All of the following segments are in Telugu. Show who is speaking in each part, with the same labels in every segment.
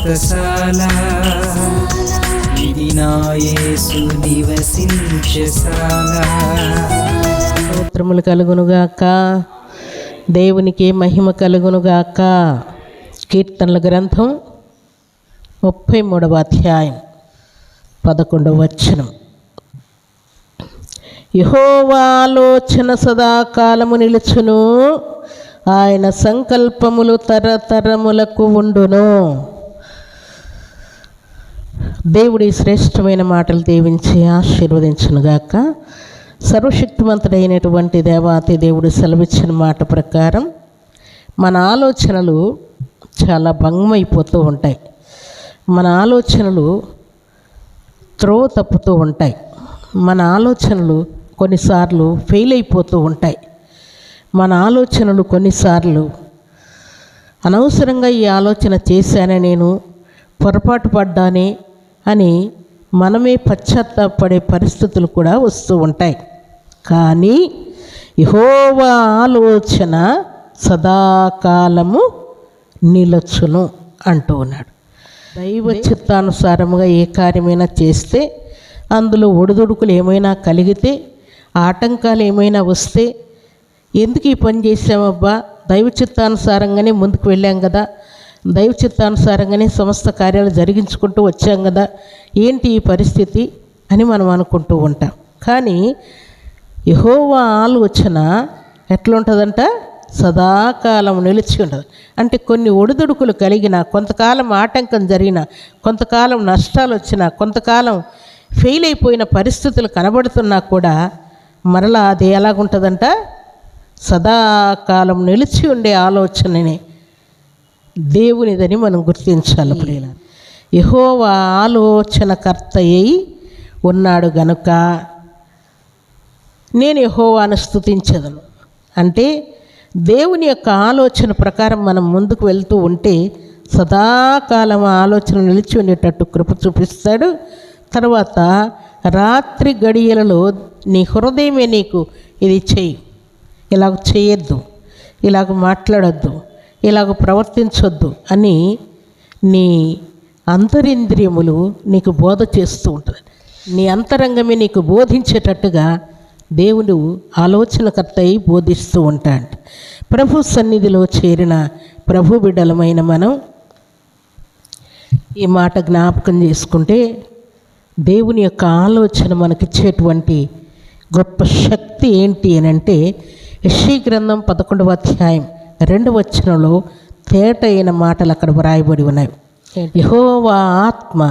Speaker 1: వ్రతశాల ఇది నా యేసు నివసించశాల.
Speaker 2: స్తోత్రములు కలుగునుగాక, దేవునికి మహిమ కలుగునుగాక. కీర్తనల గ్రంథం 33వ అధ్యాయం 11వ వచనం. యెహోవా ఆలోచన సదాకాలము నిలుచును, ఆయన సంకల్పములు తరతరములకు ఉండును. దేవుడి శ్రేష్టమైన మాటలు దీవించి ఆశీర్వదించునుగాక. సర్వశక్తివంతుడైనటువంటి దేవాతి దేవుడు సెలవిచ్చిన మాట ప్రకారం మన ఆలోచనలు చాలా భంగమైపోతూ ఉంటాయి. మన ఆలోచనలు త్రోవ తప్పుతూ ఉంటాయి. మన ఆలోచనలు కొన్నిసార్లు ఫెయిల్ అయిపోతూ ఉంటాయి. మన ఆలోచనలు కొన్నిసార్లు అనవసరంగా ఈ ఆలోచన చేశానే, నేను పొరపాటు పడ్డానే అని మనమే పశ్చాత్తాపడే పరిస్థితులు కూడా వస్తూ ఉంటాయి. కానీ యెహోవా ఆలోచన సదాకాలము నిలచును అంటూ ఉన్నాడు. దైవ చిత్తానుసారముగా ఏ కార్యమైనా చేస్తే, అందులో ఒడిదుడుకులు ఏమైనా కలిగితే, ఆటంకాలు ఏమైనా వస్తే, ఎందుకు ఈ పని చేసామబ్బా, దైవ చిత్తానుసారంగానే ముందుకు వెళ్ళాం కదా, దైవ చిత్తానుసారంగానే సమస్త కార్యాలు జరిగించుకుంటూ వచ్చాం కదా, ఏంటి ఈ పరిస్థితి అని మనం అనుకుంటూ ఉంటాం. కానీ యెహోవా ఆలోచన ఎట్లుంటుందంట? సదాకాలం నిలిచి ఉంటుంది. అంటే కొన్ని ఒడిదుడుకులు కలిగిన, కొంతకాలం ఆటంకం జరిగిన, కొంతకాలం నష్టాలు వచ్చినా, కొంతకాలం ఫెయిల్ అయిపోయిన పరిస్థితులు కనబడుతున్నా కూడా మరలా అది ఎలాగుంటుందంట? సదాకాలం నిలిచి ఉండే ఆలోచనని దేవునిదని మనం గుర్తించాలి. ప్రియులారా, యెహోవా ఆలోచనకర్త అయి ఉన్నాడు గనుక నేను యెహోవాను స్తుతించెదను. అంటే దేవుని యొక్క ఆలోచన ప్రకారం మనం ముందుకు వెళ్తూ ఉంటే సదాకాలం ఆలోచన నిలిచి ఉండేటట్టు కృప చూపిస్తాడు. తర్వాత రాత్రి గడియలలో నీ హృదయమే నీకు ఇది చెయ్యి, ఇలాగ చేయొద్దు, ఇలాగ మాట్లాడొద్దు, ఇలాగ ప్రవర్తించొద్దు అని నీ అంతరింద్రియములు నీకు బోధ చేస్తూ ఉంటుంది. నీ అంతరంగమే నీకు బోధించేటట్టుగా దేవుడు ఆలోచనకర్త అయి బోధిస్తూ ఉంటాడు. ప్రభు సన్నిధిలో చేరిన ప్రభు బిడ్డలమైన మనం ఈ మాట జ్ఞాపకం చేసుకుంటే, దేవుని యొక్క ఆలోచన మనకిచ్చేటువంటి గొప్ప శక్తి ఏంటి అని అంటే, యెషయా గ్రంథం 11వ అధ్యాయం 2వ వచనంలో తేటైన మాటలు అక్కడ వ్రాయబడి ఉన్నాయి. యెహోవా ఆత్మ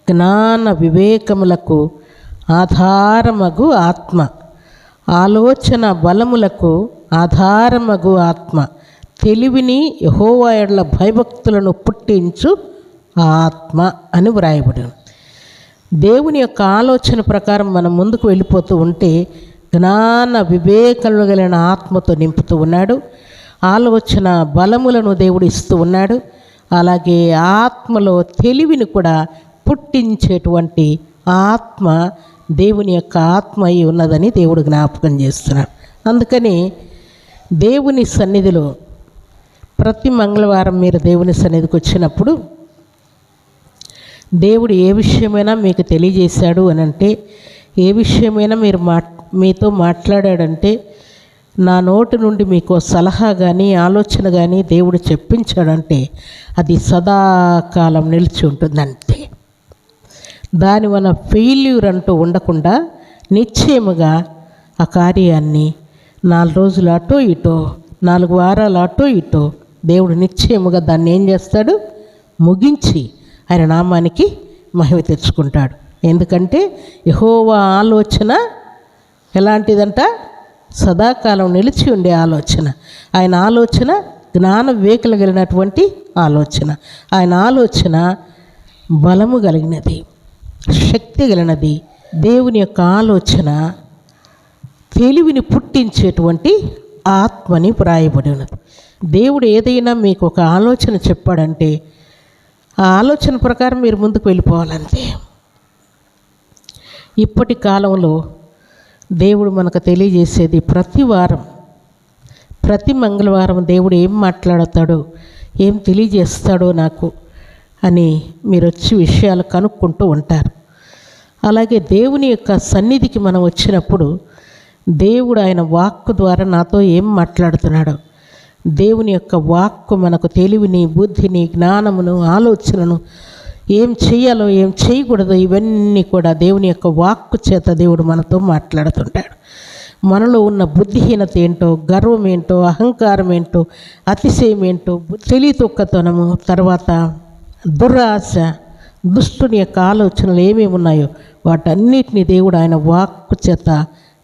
Speaker 2: జ్ఞాన వివేకములకు ఆధారమగు ఆత్మ, ఆలోచన బలములకు ఆధారమగు ఆత్మ, తెలివిని యెహోవా యెడల భయభక్తులను పుట్టించు ఆత్మ అని వ్రాయబడి. దేవుని యొక్క ఆలోచన ప్రకారం మనం ముందుకు వెళ్ళిపోతూ ఉంటే జ్ఞాన వివేకములు కలిగిన ఆత్మతో నింపుతూ ఉన్నాడు. ఆలోచన బలములను దేవుడు ఇస్తూ ఉన్నాడు. అలాగే ఆత్మలో తెలివిని కూడా పుట్టించేటువంటి ఆత్మ దేవుని యొక్క ఆత్మ అయి ఉన్నదని దేవుడు జ్ఞాపకం చేస్తున్నాడు. అందుకని దేవుని సన్నిధిలో ప్రతి మంగళవారం మీరు దేవుని సన్నిధికి వచ్చినప్పుడు దేవుడు ఏ విషయమైనా మీకు తెలియజేశాడు అని అంటే, ఏ విషయమైనా మీతో మాట్లాడాడంటే, నా నోటి నుండి మీకు సలహా కానీ ఆలోచన కానీ దేవుడు చెప్పించాడంటే అది సదాకాలం నిలిచి ఉంటుందంటే, దాని మన ఫెయిల్యూర్ అంటూ ఉండకుండా నిశ్చయముగా ఆ కార్యాన్ని 4 రోజులు అటో ఇటో, 4 వారాలు అటో ఇటో దేవుడు నిశ్చయముగా దాన్ని ఏం చేస్తాడు? ముగించి ఆయన నామానికి మహిమ తెచ్చుకుంటాడు. ఎందుకంటే యెహోవా ఆలోచన ఎలాంటిదంట? సదాకాలం నిలిచి ఉండే ఆలోచన. ఆయన ఆలోచన జ్ఞాన వివేకలు కలిగినటువంటి ఆలోచన. ఆయన ఆలోచన బలము కలిగినది, శక్తి కలిగినది. దేవుని యొక్క ఆలోచన తెలివిని పుట్టించేటువంటి ఆత్మని వ్రాయబడి ఉన్నది. దేవుడు ఏదైనా మీకు ఒక ఆలోచన చెప్పాడంటే ఆ ఆలోచన ప్రకారం మీరు ముందుకు వెళ్ళిపోవాలంతే. ఇప్పటి కాలంలో దేవుడు మనకు తెలియజేసేది ప్రతి వారం, ప్రతి మంగళవారం దేవుడు ఏం మాట్లాడతాడో, ఏం తెలియజేస్తాడో నాకు అని మీరు వచ్చి విషయాలు కనుక్కుంటూ ఉంటారు. అలాగే దేవుని యొక్క సన్నిధికి మనం వచ్చినప్పుడు దేవుడు ఆయన వాక్కు ద్వారా నాతో ఏం మాట్లాడుతున్నాడో, దేవుని యొక్క వాక్కు మనకు తెలివిని, బుద్ధిని, జ్ఞానమును, ఆలోచనను, ఏం చేయాలో ఏం చేయకూడదో ఇవన్నీ కూడా దేవుని యొక్క వాక్కు చేత దేవుడు మనతో మాట్లాడుతుంటాడు. మనలో ఉన్న బుద్ధిహీనత ఏంటో, గర్వం ఏంటో, అహంకారం ఏంటో, అతిశయం ఏంటో, తెలివితొక్కతనము, తర్వాత దురాశ, దుష్టుని యొక్క ఆలోచనలు ఏమేమి ఉన్నాయో వాటన్నిటిని దేవుడు ఆయన వాక్కు చేత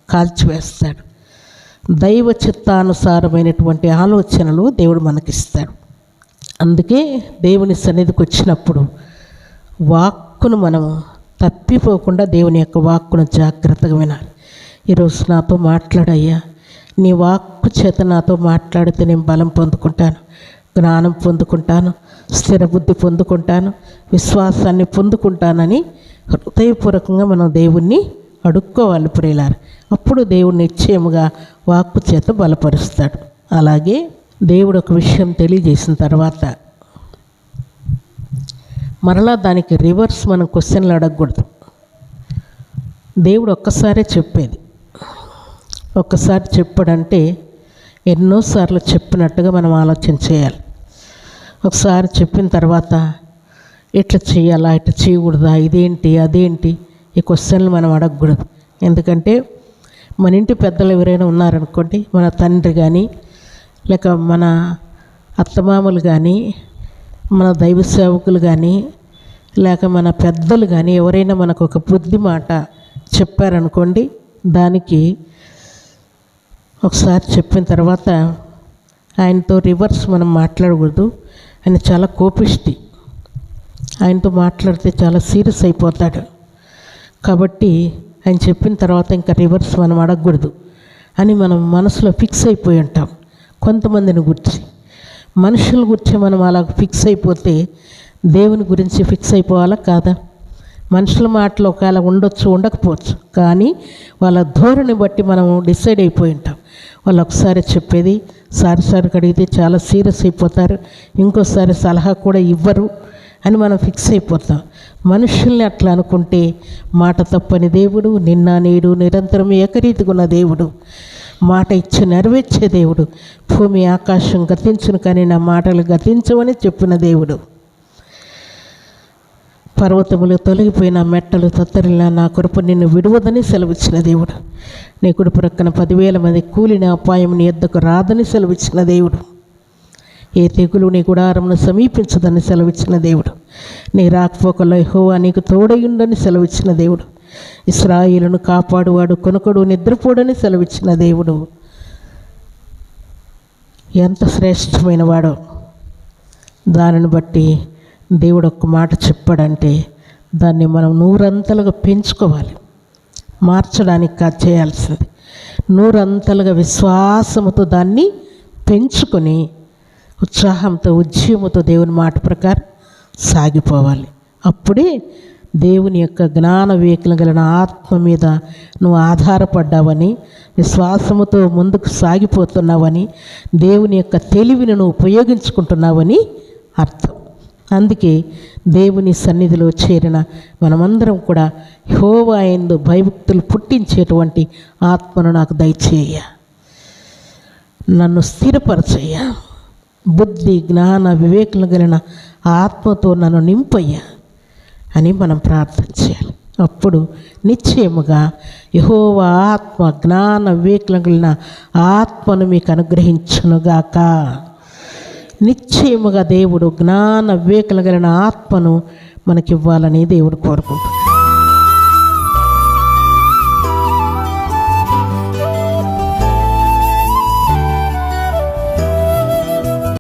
Speaker 2: కాల్చివేస్తాడు. దైవ చిత్తానుసారమైనటువంటి ఆలోచనలు దేవుడు మనకిస్తాడు. అందుకే దేవుని సన్నిధికి వచ్చినప్పుడు వాక్కును మనము తప్పిపోకుండా దేవుని యొక్క వాక్కును జాగ్రత్తగా వినాలి. ఈరోజు నాతో మాట్లాడయ్యా, నీ వాక్కు చేత నాతో మాట్లాడితే నేను బలం పొందుకుంటాను, జ్ఞానం పొందుకుంటాను, స్థిర బుద్ధి పొందుకుంటాను, విశ్వాసాన్ని పొందుకుంటానని హృదయపూర్వకంగా మనం దేవుణ్ణి అడుక్కోవాలి ప్రియులారా. అప్పుడు దేవుడు నిశ్చయముగా వాక్కు చేత బలపరుస్తాడు. అలాగే దేవుడు ఒక విషయం తెలియజేసిన తర్వాత మరలా దానికి రివర్స్ మనం క్వశ్చన్లు అడగకూడదు. దేవుడు ఒక్కసారే చెప్పేది. ఒక్కసారి చెప్పాడంటే ఎన్నోసార్లు చెప్పినట్టుగా మనం ఆలోచన చేయాలి. ఒకసారి చెప్పిన తర్వాత ఇట్లా చేయాలా, ఇట్లా చేయకూడదా, ఇదేంటి అదేంటి, ఈ క్వశ్చన్లు మనం అడగకూడదు. ఎందుకంటే మన ఇంటి పెద్దలు ఎవరైనా ఉన్నారనుకోండి, మన తండ్రి కానీ, లేక మన అత్తమామలు కానీ, మన దైవ సేవకులు కానీ, లేక మన పెద్దలు కానీ ఎవరైనా మనకు ఒక బుద్ధి మాట చెప్పారనుకోండి, దానికి ఒకసారి చెప్పిన తర్వాత ఆయనతో రివర్స్ మనం మాట్లాడకూడదు. ఆయన చాలా కోపిష్టి, ఆయనతో మాట్లాడితే చాలా సీరియస్ అయిపోతాడు. కాబట్టి ఆయన చెప్పిన తర్వాత ఇంకా రివర్స్ మనం అడగకూడదు అని మనం మనసులో ఫిక్స్ అయిపోయి ఉంటాం. కొంతమందిని గురించి, మనుషుల గురించి మనం అలా ఫిక్స్ అయిపోతే దేవుని గురించి ఫిక్స్ అయిపోవాలా కాదా? మనుషుల మాటలు ఒకవేళ ఉండొచ్చు, ఉండకపోవచ్చు, కానీ వాళ్ళ ధోరణి బట్టి మనం డిసైడ్ అయిపోయి ఉంటాం. వాళ్ళు ఒకసారి చెప్పేది సారి అడిగితే చాలా సీరియస్ అయిపోతారు, ఇంకోసారి సలహా కూడా ఇవ్వరు అని మనం ఫిక్స్ అయిపోతాం. మనుషుల్ని అట్లా అనుకుంటే మాట తప్పని దేవుడు, నిన్న నేడు నిరంతరం ఏకరీతిగా ఉన్న దేవుడు, మాట ఇచ్చి నెరవేర్చే దేవుడు, భూమి ఆకాశం గతించును కానీ నా మాటలు గతించవని చెప్పిన దేవుడు, పర్వతములు తొలగిపోయిన మెట్టలు తత్తరిలా నా కృప నిన్ను విడువదని సెలవిచ్చిన దేవుడు, నీ కుడి ప్రక్కన 10,000 మంది కూలిన అపాయం నీ యొద్దకు రాదని సెలవిచ్చిన దేవుడు, ఏ తెగులు నీ గుడారమును సమీపించదని సెలవిచ్చిన దేవుడు, నీ రాకపోకలో యెహోవా నీకు తోడయుండని సెలవిచ్చిన దేవుడు, ఇశ్రాయేలును కాపాడువాడు కొనుకడు నిద్రపోడని సెలవిచ్చిన దేవుడు. ఎంత శ్రేష్టమైన వాడో దానిని బట్టి దేవుడు ఒక్క మాట చెప్పాడంటే దాన్ని మనం 100 అంతలుగా పెంచుకోవాలి. మార్చడానికి కాదు చేయాల్సింది, 100 అంతలుగా విశ్వాసముతో దాన్ని పెంచుకొని ఉత్సాహంతో, ఉద్యమంతో దేవుని మాట ప్రకారం సాగిపోవాలి. అప్పుడే దేవుని యొక్క జ్ఞాన వివేకం కలిగిన ఆత్మ మీద నువ్వు ఆధారపడ్డావని, విశ్వాసముతో ముందుకు సాగిపోతున్నావని, దేవుని యొక్క తెలివిని నువ్వు ఉపయోగించుకుంటున్నావని అర్థం. అందుకే దేవుని సన్నిధిలో చేరిన మనమందరం కూడా యెహోవా యందు భయభక్తులు పుట్టించేటువంటి ఆత్మను నాకు దయచేయ, నన్ను స్థిరపరచయ్యా, బుద్ధి జ్ఞాన వివేకం కలిగిన ఆత్మతో నన్ను నింపయ్యా అని మనం ప్రార్థన చేయాలి. అప్పుడు నిశ్చయముగా యెహోవా ఆత్మ జ్ఞాన వివేకం కలిగిన ఆత్మను మీకు అనుగ్రహించునుగాక. నిశ్చయముగా దేవుడు జ్ఞాన వివేకం కలిగిన ఆత్మను మనకివ్వాలని దేవుడు కోరుకుంటున్నాడు.